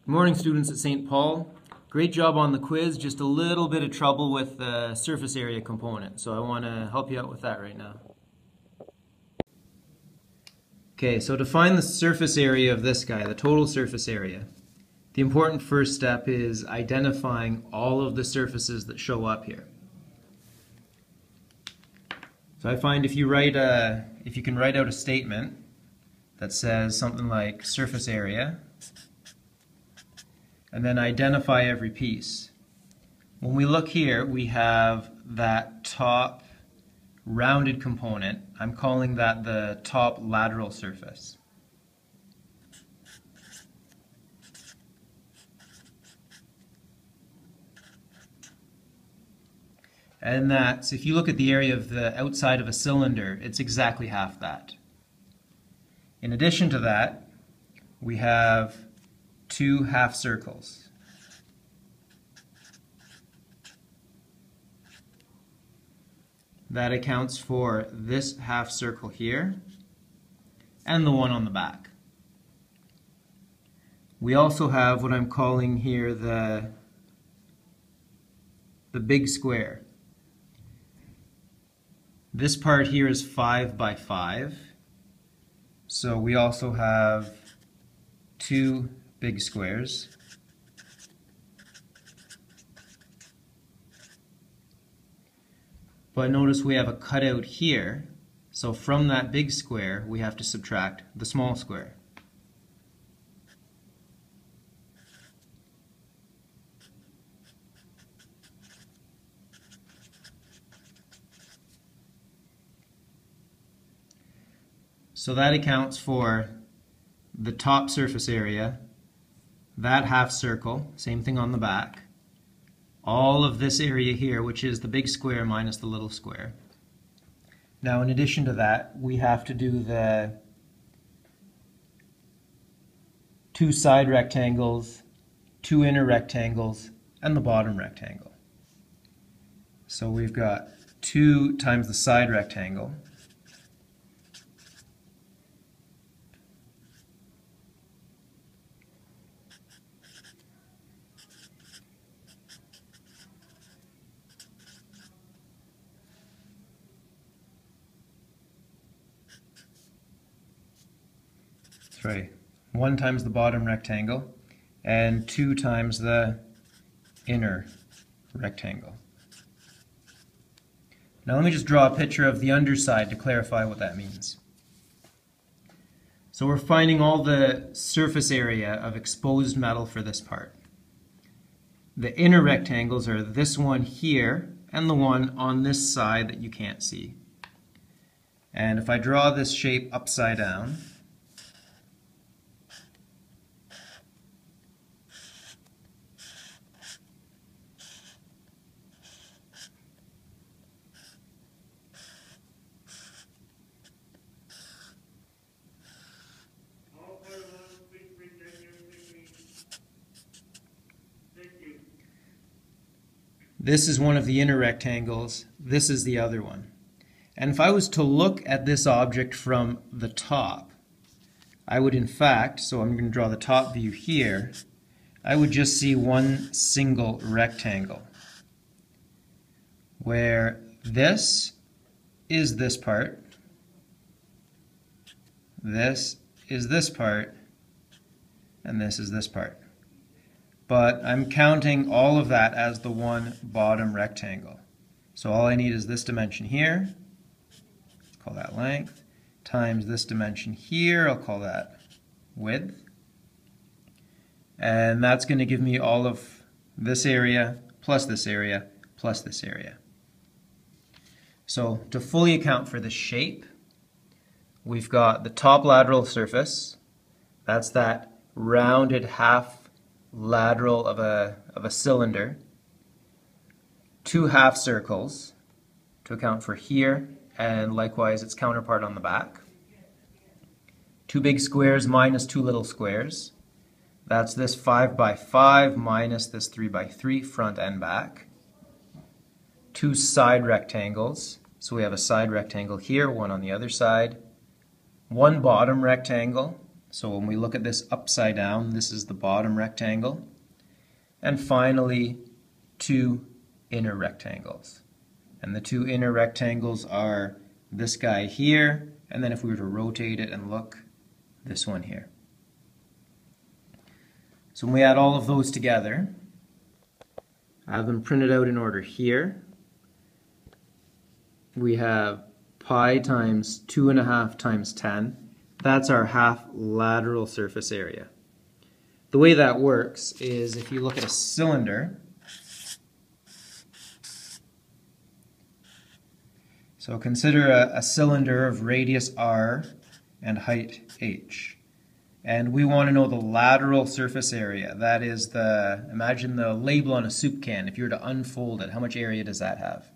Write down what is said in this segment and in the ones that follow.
Good morning, students at St. Paul. Great job on the quiz, just a little bit of trouble with the surface area component, so I want to help you out with that right now. Okay, so to find the surface area of this guy, the total surface area, the important first step is identifying all of the surfaces that show up here. So I find if you can write out a statement that says something like surface area, and then identify every piece. When we look here, we have that top rounded component. I'm calling that the top lateral surface. And that's, if you look at the area of the outside of a cylinder, it's exactly half that. In addition to that, we have two half circles. That accounts for this half circle here and the one on the back. We also have what I'm calling here the big square. This part here is 5 by 5. So we also have two big squares. But notice we have a cutout here, so from that big square we have to subtract the small square. So that accounts for the top surface area, that half circle, same thing on the back, all of this area here, which is the big square minus the little square. Now in addition to that, we have to do the two side rectangles, two inner rectangles, and the bottom rectangle. So we've got 2 times the side rectangle, that's right, 1 times the bottom rectangle and 2 times the inner rectangle. Now let me just draw a picture of the underside to clarify what that means. So we're finding all the surface area of exposed metal for this part. The inner rectangles are this one here and the one on this side that you can't see. And if I draw this shape upside down, this is one of the inner rectangles, this is the other one. And if I was to look at this object from the top, I would in fact, so I'm going to draw the top view here, I would just see one single rectangle, where this is this part, this is this part, and this is this part. But I'm counting all of that as the one bottom rectangle. So all I need is this dimension here, let's call that length, times this dimension here, I'll call that width. And that's going to give me all of this area, plus this area, plus this area. So to fully account for the shape, we've got the top lateral surface, that's that rounded half lateral of a cylinder, 2 half circles to account for here and likewise its counterpart on the back, 2 big squares minus 2 little squares, that's this 5 by 5 minus this 3 by 3 front and back, 2 side rectangles, so we have a side rectangle here, one on the other side, 1 bottom rectangle, So when we look at this upside down, this is the bottom rectangle. And finally, two inner rectangles. And the two inner rectangles are this guy here, and then if we were to rotate it and look, this one here. So when we add all of those together, I have them printed out in order here. We have pi times 2.5 times 10. That's our half lateral surface area. The way that works is if you look at a cylinder, so consider a cylinder of radius r and height h. And we want to know the lateral surface area. That is imagine the label on a soup can. If you were to unfold it, how much area does that have?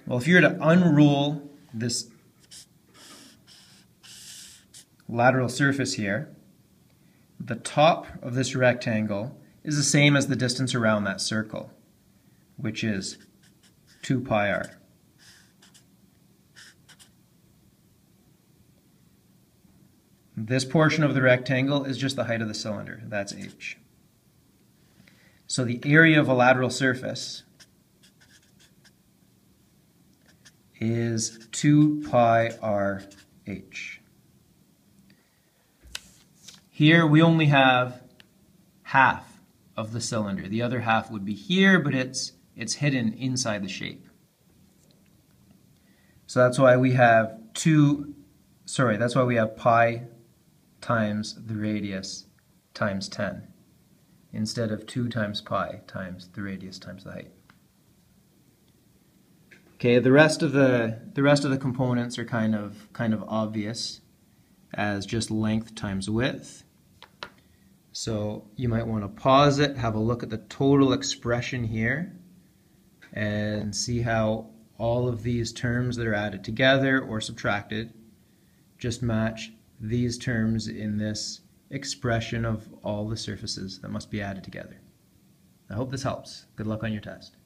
Well, if you were to unroll this lateral surface here, the top of this rectangle is the same as the distance around that circle, which is 2 pi r. This portion of the rectangle is just the height of the cylinder. That's h. So the area of a lateral surface is 2 pi r h. Here we only have half of the cylinder. The other half would be here, but it's hidden inside the shape. So that's why we have pi times the radius times 10 instead of 2 times pi times the radius times the height. Okay, the rest of the components are kind of obvious as just length times width. So you might want to pause it, have a look at the total expression here, and see how all of these terms that are added together or subtracted just match these terms in this expression of all the surfaces that must be added together. I hope this helps. Good luck on your test.